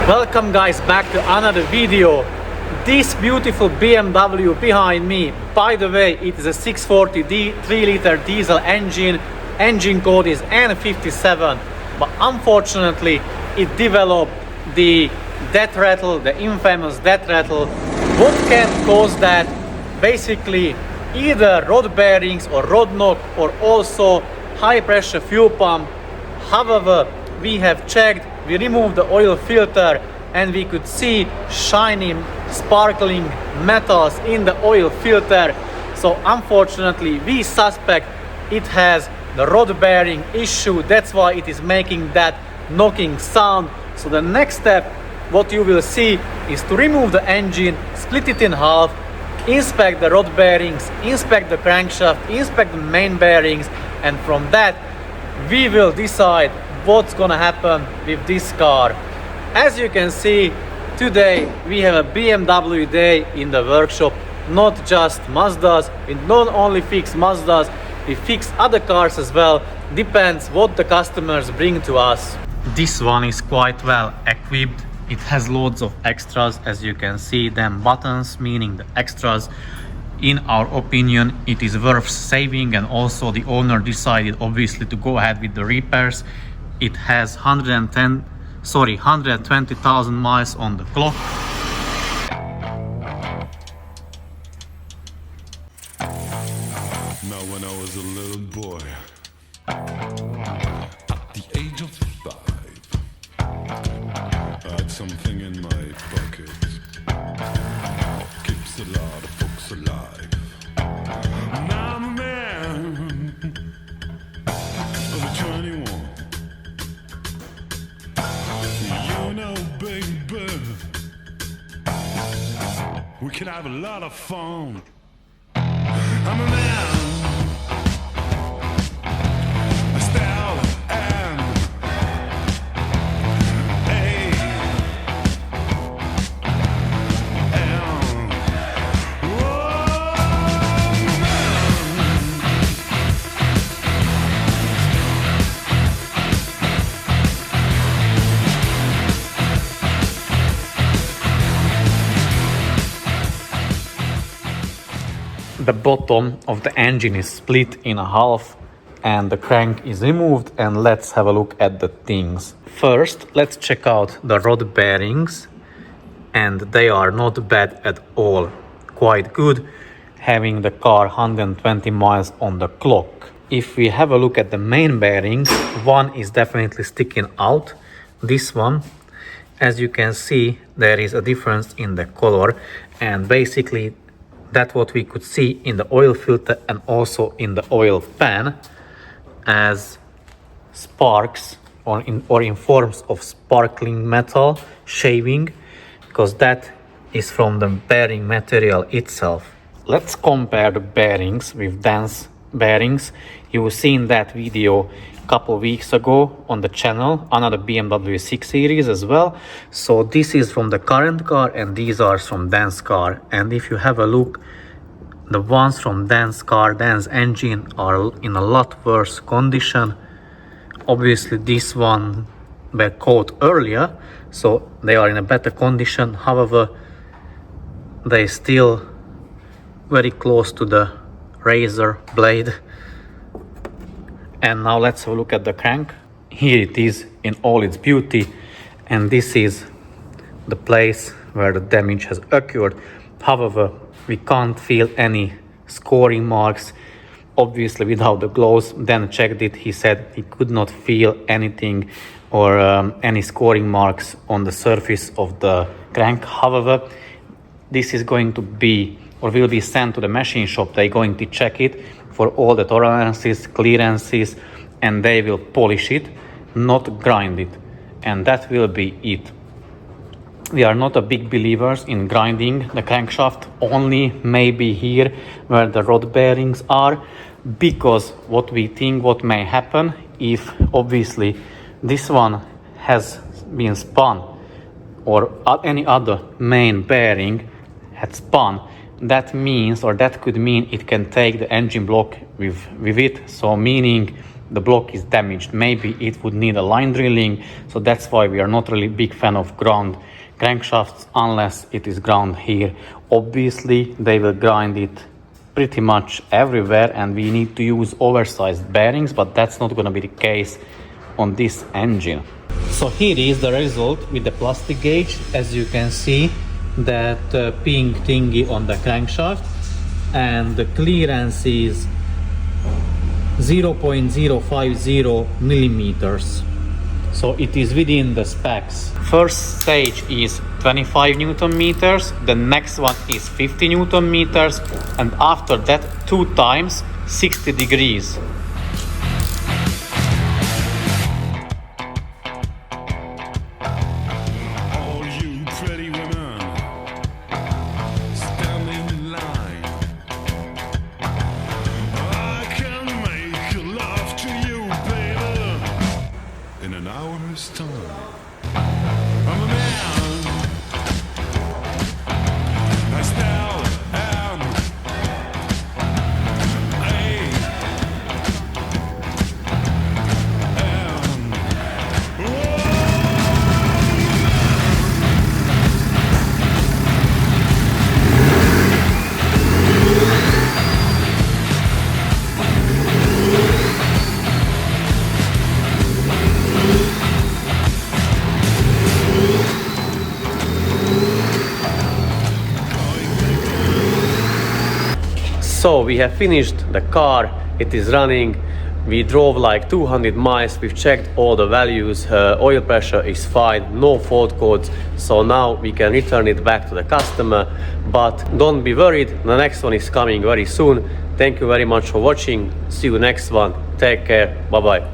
Welcome guys back to another video. This beautiful BMW behind me, by the way, it is a 640D 3-liter diesel engine code is n57, but unfortunately it developed the death rattle, the infamous death rattle. What can cause that? Basically either rod bearings or rod knock, or also high pressure fuel pump. However, we have checked, we removed the oil filter and we could see shiny, sparkling metals in the oil filter. So unfortunately we suspect it has the rod bearing issue. That's why it is making that knocking sound. So the next step, what you will see, is to remove the engine, split it in half, inspect the rod bearings, inspect the crankshaft, inspect the main bearings, and from that we will decide what's gonna happen with this car. As you can see, today we have a BMW day in the workshop, not just Mazdas. We don't only fix Mazdas, we fix other cars as well. Depends what the customers bring to us. This one is quite well equipped. It has loads of extras, as you can see them buttons, meaning the extras. In our opinion, it is worth saving, and also the owner decided obviously to go ahead with the repairs. It has 120,000 miles on the clock. Now when I was a little boy, at the age of 5, I had something in my pocket, keeps a lot of folks alive. Now I'm a man of 21. You know, baby, we can have a lot of fun. I'm a man, a style and The bottom of the engine is split in half and the crank is removed, and let's have a look at the things. First, let's check out the rod bearings, and they are not bad at all. Quite good, having the car 120 miles on the clock. If we have a look at the main bearings, one is definitely sticking out. This one, as you can see, there is a difference in the color, and basically that's what we could see in the oil filter and also in the oil pan, as sparks or in forms of sparkling metal shaving, because that is from the bearing material itself. Let's compare the bearings with dense bearings. You will see in that video a couple weeks ago on the channel another BMW 6 Series as well. So this is from the current car and these are from dense car. And if you have a look, the ones from dense car, dense engine, are in a lot worse condition. Obviously this one were caught earlier, so they are in a better condition. However, they still very close to the razor blade. And now let's have a look at the crank. Here it is in all its beauty, and this is the place where the damage has occurred. However, we can't feel any scoring marks. Obviously without the gloves, then checked it, he said he could not feel anything or any scoring marks on the surface of the crank. However, this is going to be or will be sent to the machine shop. They're going to check it for all the tolerances, clearances, and they will polish it, not grind it, and that will be it. We are not a big believers in grinding the crankshaft, only maybe here where the rod bearings are, because what we think what may happen if obviously this one has been spun or any other main bearing had spun, that means, or that could mean, it can take the engine block with it. So meaning the block is damaged. Maybe it would need a line drilling, so that's why we are not really big fan of ground crankshafts unless it is ground here. Obviously they will grind it pretty much everywhere and we need to use oversized bearings, but that's not going to be the case on this engine. So here is the result with the plastic gauge. As you can see, that pink thingy on the crankshaft, and the clearance is 0.050 millimeters. So it is within the specs. First stage is 25 Newton meters, the next one is 50 Newton meters, and after that 2 times 60 degrees. All you pretty women, stand in line. I can make love to you, baby, in an hour's time. I'm a man. I still am. So we have finished the car, it is running. We drove like 200 miles, we've checked all the values, oil pressure is fine, no fault codes, so now we can return it back to the customer. But don't be worried, the next one is coming very soon. Thank you very much for watching, see you next one, take care, bye bye.